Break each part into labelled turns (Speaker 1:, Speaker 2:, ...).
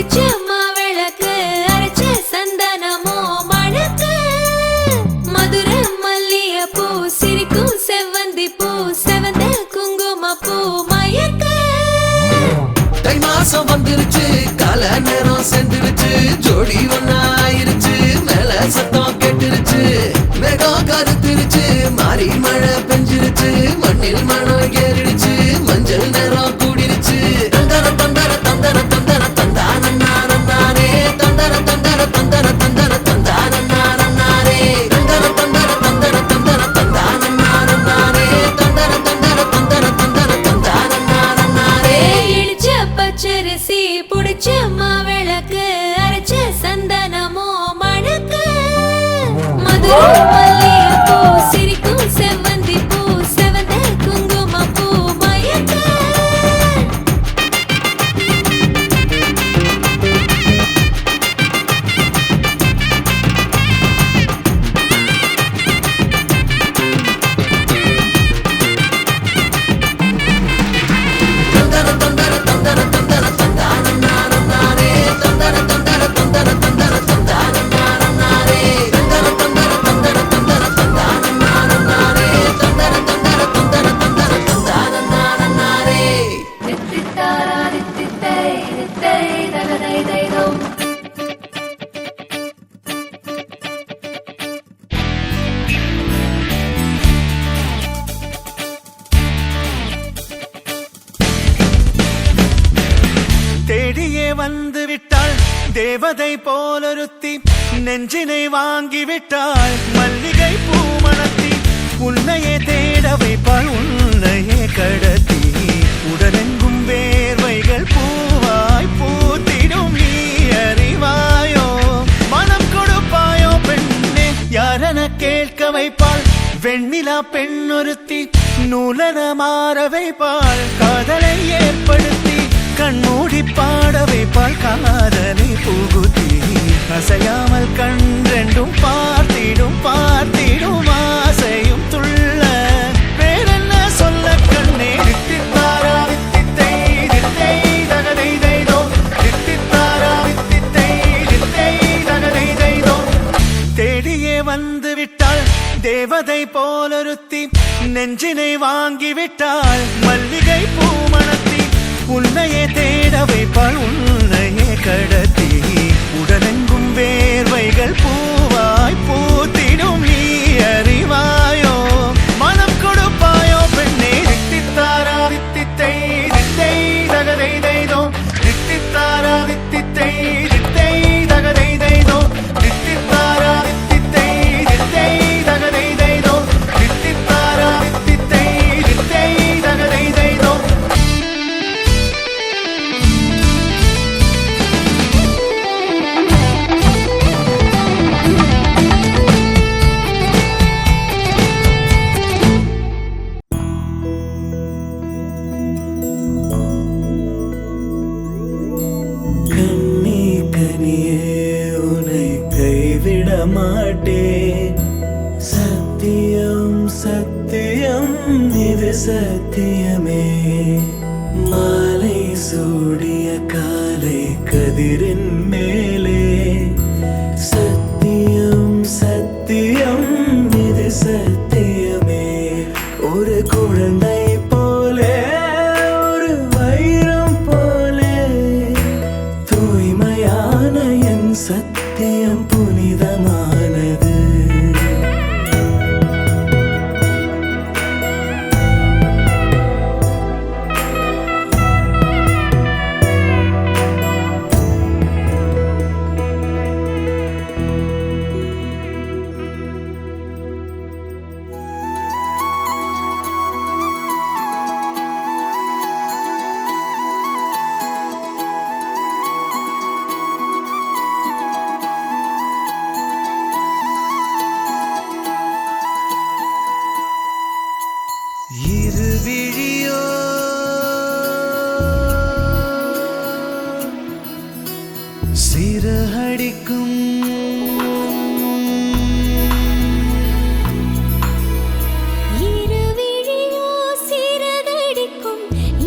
Speaker 1: புடிச்ச மாவிளக்கு அரைச்ச சந்தனமோ மணக்கு மதுரை மல்லிகைப்பூ சிரிக்கும் செவ்வந்தி பூ செவந்த குங்குமப்பூ மயக்க
Speaker 2: தை மாசம் வந்துருச்சு கால நேரம் சென்றுருச்சு ஜோடி ஒன்னாயிருச்சு மேல சத்தம் கேட்டுருச்சு மேகம் கருத்துருச்சு மாறி மழை பெஞ்சிருச்சு மண்ணில் மனம் ஏறிடுச்சு மஞ்சள் நேரம் கூடிருச்சு தந்தர தந்தர தந்தர தந்தர தந்தானே தந்தர தந்தர தந்தர தந்தர தந்தானே தந்தர தந்தர தந்தர தந்தர தந்தானே தந்தர தந்தர தந்தர தந்தர தந்தானே
Speaker 1: இடிச்ச பச்சரிசி புடிச்ச மாவிளக்கு அரைச்ச சந்தனமோ மணக்கு மதுரை மல்லிகைப்பூ சிரிக்கும் செவ்வந்தி பூ செவந்த குங்குமப்பூ மயக்க
Speaker 2: தந்தர தந்தர தந்தர தந்தர தந்தானே தந்தர தந்தர தந்தர தந்தர தந்தானே தந்தர தந்தர தந்தர தந்தர தந்தானே தந்தர தந்தர தந்தர தந்தர தந்தானே
Speaker 1: தித்தித்தாரா தித்தித்தை தித்தை தகதை தைதோ
Speaker 3: தேடியே வந்து விட்டாள் தேவதை போலொருத்தி நெஞ்சினை வாங்கி விட்டாள் மல்லிகை பூமணத்தி உன்னையே தேட வைப்பாள் உன்னையே கடத்தி உடலெங்கும் வேர்வைகள் பூவாய் பூத்திடும் நீ அறிவாயோ மனம் கொடுப்பாயோ பெண்ணே யாரென கேட்க வைப்பாள் வெண்ணிலா பெண்ணொருத்தி நூலன மாற வைப்பாள் காதலை ஏற்படுத்தி கண்மூடி பாட வைப்பாள் காதலை புகுத்தி அசையாமல் கண்டெண்டும் பார்த்திடும் பார்த்திடும் ஆசையும் துள்ள வேறென்ன சொல்ல கண்ணே தித்தித்தாரா தித்தித்தை தித்தை தகதை தைதோ தித்தித்தாரா தித்தித்தை தித்தை தகதை தைதோ தேடியே வந்து விட்டாள் தேவதை போலொருத்தி நெஞ்சினை வாங்கி விட்டாள் மல்லிகை பூமணத்தி உன்னையே தேட வைப்பாள் உன்னையே கடத்தி உடலெங்கும் வேர்வைகள் பூவாய் பூத்திடும் நீ அறிவாயோ மனம் கொடுப்பாயோ பெண்ணே தித்தித்தாரா தித்தித்தை தித்தை தகதை தைதோ தித்தித்தாரா தித்தித்தை தித்தை தகதை தைதோ தித்தித்தாரா தித்தித்தை தித்தை தகதை தைதோ தித்தித்தாரா தித்தித்தை தித்தை தகதை தைதோ
Speaker 4: கண்ணே கனியே உன்னை கைவிட மாட்டேன் சத்தியம் சத்தியம் இது சத்தியமே மாலை சூடிய காலை கதிரின் மேலே சத்தியம் சத்தியம் இது சத்தியமே ஒரு குழந்தை போலே ஒரு வைரம் போலே தூய்மையான என் சத்தியம் புனிதமானது
Speaker 3: சிறகடிக்கும்
Speaker 1: இருவிழியோ சிறகடிக்கும்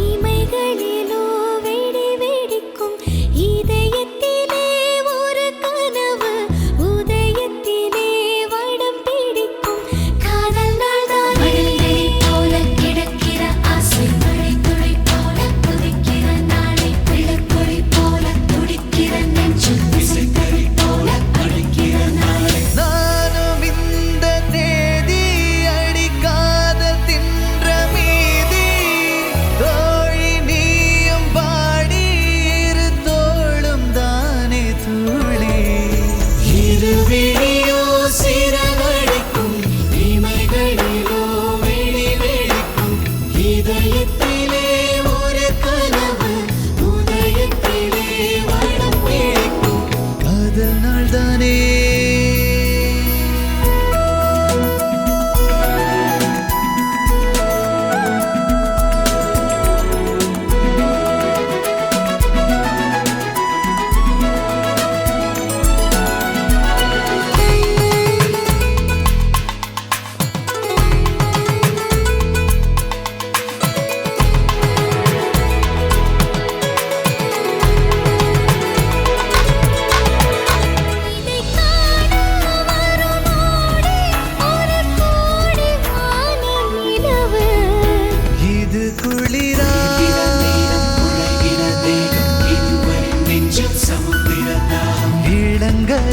Speaker 1: இமைகளிலோ வெடி வெடிக்கும் இதயத்தில்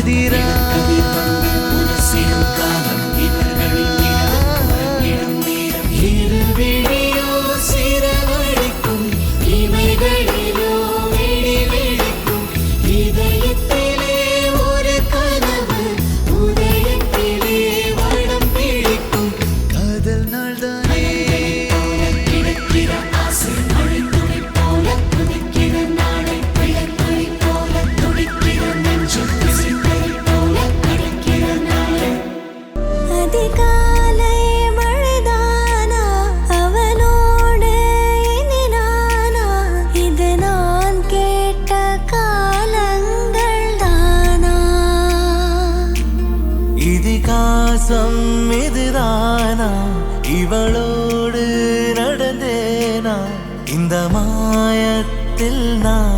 Speaker 3: எதிரா காதல் நாள்தானே
Speaker 1: அதிகாலை மழைதானா அவனோடு இனி நானா இது நான் கேட்ட காலங்கள் தானா
Speaker 4: இதிகாசம் இதுதானா இவளோடு நடந்தேனா இந்த மாயத்தில் நான்